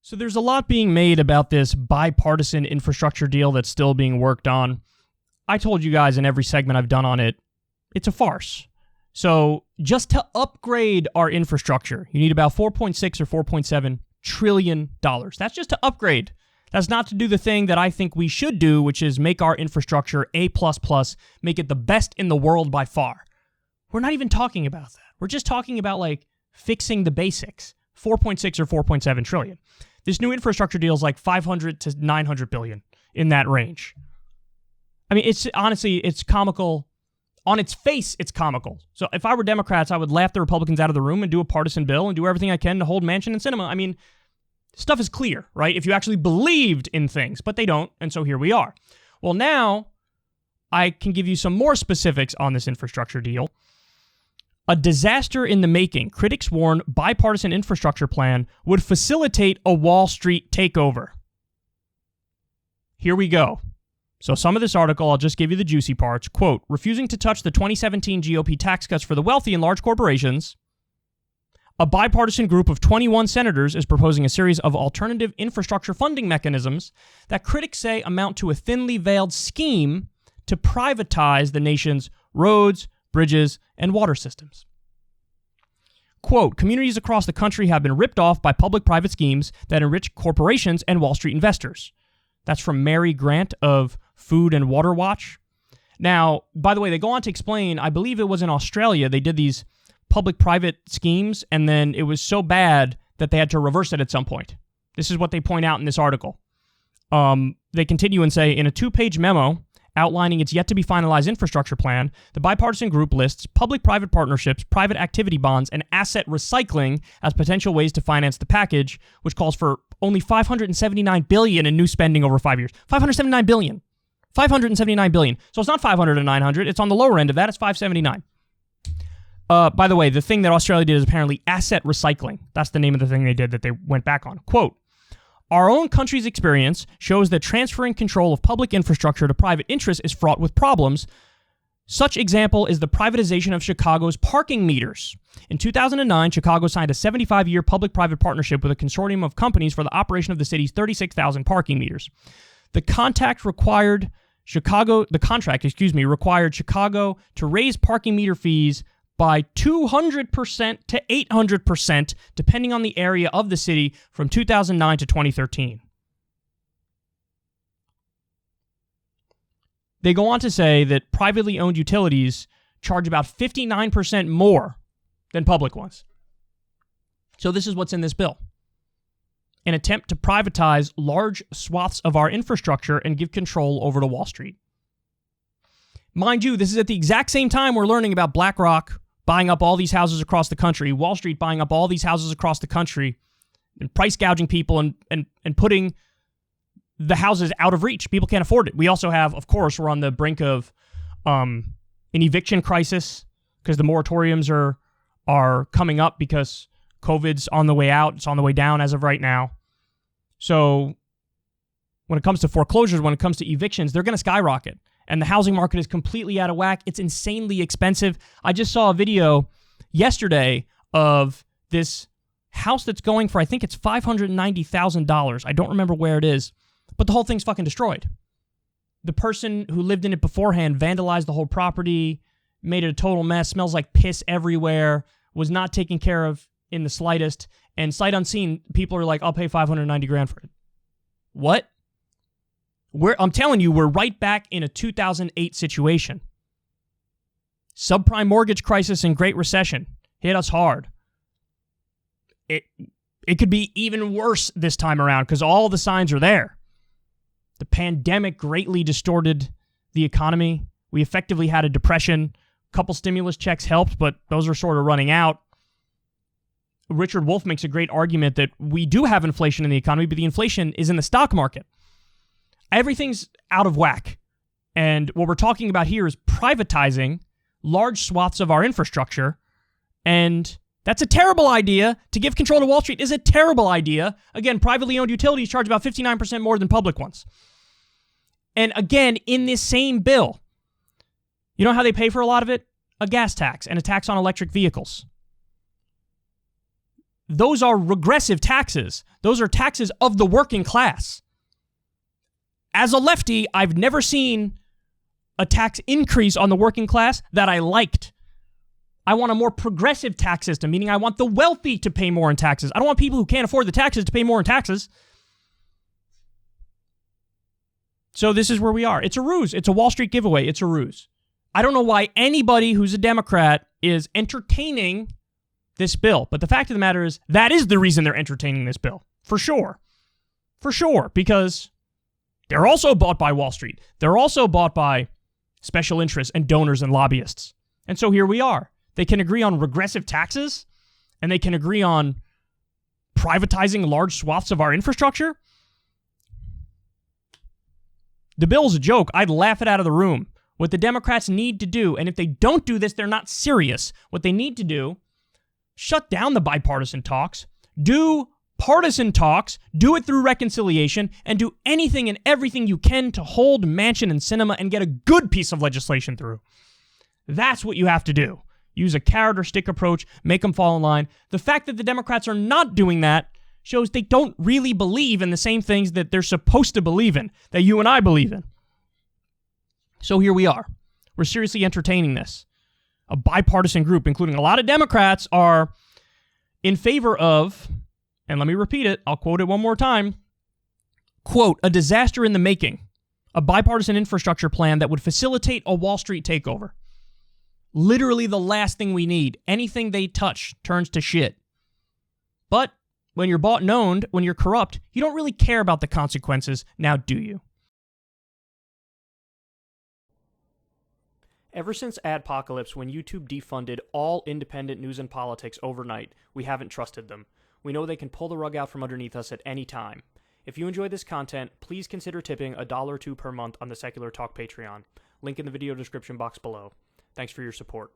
So there's a lot being made about this bipartisan infrastructure deal that's still being worked on. I told you guys in every segment I've done on it, it's a farce. So just to upgrade our infrastructure, you need about $4.6 or $4.7 trillion. That's just to upgrade. That's not to do the thing that I think we should do, which is make our infrastructure A++, make it the best in the world by far. We're not even talking about that. We're just talking about like fixing the basics. 4.6 or 4.7 trillion. This new infrastructure deal is like 500 to 900 billion, in that range. I mean, it's honestly, it's comical. On its face, it's comical. So if I were Democrats, I would laugh the Republicans out of the room and do a partisan bill and do everything I can to hold Manchin and Sinema. I mean, stuff is clear, right? If you actually believed in things, but they don't, and so here we are. Well, now I can give you some more specifics on this infrastructure deal. A disaster in the making. Critics warn bipartisan infrastructure plan would facilitate a Wall Street takeover. Here we go. So some of this article, I'll just give you the juicy parts. Quote, refusing to touch the 2017 GOP tax cuts for the wealthy and large corporations, a bipartisan group of 21 senators is proposing a series of alternative infrastructure funding mechanisms that critics say amount to a thinly veiled scheme to privatize the nation's roads, bridges, and water systems. Quote, communities across the country have been ripped off by public-private schemes that enrich corporations and Wall Street investors. That's from Mary Grant of Food and Water Watch. Now, by the way, they go on to explain, I believe it was in Australia, they did these public-private schemes, and then it was so bad that they had to reverse it at some point. This is what they point out in this article. They continue and say, in a 2-page memo outlining its yet-to-be-finalized infrastructure plan, the bipartisan group lists public-private partnerships, private activity bonds, and asset recycling as potential ways to finance the package, which calls for only $579 billion in new spending over 5 years. $579 billion. $579 billion. So it's not 500 and 900. It's on the lower end of that. It's 579. By the way, the thing that Australia did is apparently asset recycling. That's the name of the thing they did that they went back on. Quote, our own country's experience shows that transferring control of public infrastructure to private interests is fraught with problems. Such example is the privatization of Chicago's parking meters. In 2009, Chicago signed a 75-year public-private partnership with a consortium of companies for the operation of the city's 36,000 parking meters. The contract required Chicago to raise parking meter fees by 200% to 800%, depending on the area of the city, from 2009 to 2013. They go on to say that privately owned utilities charge about 59% more than public ones. So this is what's in this bill. An attempt to privatize large swaths of our infrastructure and give control over to Wall Street. Mind you, this is at the exact same time we're learning about BlackRock buying up all these houses across the country, Wall Street buying up all these houses across the country, and price gouging people and putting the houses out of reach. People can't afford it. We also have, of course, we're on the brink of an eviction crisis because the moratoriums are coming up because COVID's on the way out. It's on the way down as of right now. So when it comes to foreclosures, when it comes to evictions, they're going to skyrocket. And the housing market is completely out of whack. It's insanely expensive. I just saw a video yesterday of this house that's going for, I think it's $590,000. I don't remember where it is, but the whole thing's fucking destroyed. The person who lived in it beforehand vandalized the whole property, made it a total mess, smells like piss everywhere, was not taken care of in the slightest, and sight unseen, people are like, I'll pay $590,000 for it. What? I'm telling you, we're right back in a 2008 situation. Subprime mortgage crisis and Great Recession hit us hard. It could be even worse this time around because all the signs are there. The pandemic greatly distorted the economy. We effectively had a depression. A couple stimulus checks helped, but those are sort of running out. Richard Wolff makes a great argument that we do have inflation in the economy, but the inflation is in the stock market. Everything's out of whack. And what we're talking about here is privatizing large swaths of our infrastructure. And that's a terrible idea. To give control to Wall Street is a terrible idea. Again, privately owned utilities charge about 59% more than public ones. And again, in this same bill, you know how they pay for a lot of it? A gas tax and a tax on electric vehicles. those are regressive taxes. Those are taxes of the working class. As a lefty, I've never seen a tax increase on the working class that I liked. I want a more progressive tax system, meaning I want the wealthy to pay more in taxes. I don't want people who can't afford the taxes to pay more in taxes. So this is where we are. It's a ruse. It's a Wall Street giveaway. It's a ruse. I don't know why anybody who's a Democrat is entertaining this bill. But the fact of the matter is, that is the reason they're entertaining this bill. For sure. For sure. Because they're also bought by Wall Street. They're also bought by special interests and donors and lobbyists. And so here we are. They can agree on regressive taxes, and they can agree on privatizing large swaths of our infrastructure. The bill's a joke. I'd laugh it out of the room. What the Democrats need to do, and if they don't do this, they're not serious. What they need to do, shut down the bipartisan talks, do partisan talks, do it through reconciliation, and do anything and everything you can to hold Manchin and Sinema and get a good piece of legislation through. That's what you have to do. Use a carrot or stick approach, make them fall in line. The fact that the Democrats are not doing that shows they don't really believe in the same things that they're supposed to believe in, that you and I believe in. So here we are. We're seriously entertaining this. A bipartisan group, including a lot of Democrats, are in favor of, and let me repeat it, I'll quote it one more time, quote, a disaster in the making, a bipartisan infrastructure plan that would facilitate a Wall Street takeover. Literally the last thing we need. Anything they touch turns to shit. But when you're bought and owned, when you're corrupt, you don't really care about the consequences, now do you? Ever since Adpocalypse, when YouTube defunded all independent news and politics overnight, we haven't trusted them. We know they can pull the rug out from underneath us at any time. If you enjoy this content, please consider tipping $1 or $2 per month on the Secular Talk Patreon. Link in the video description box below. Thanks for your support.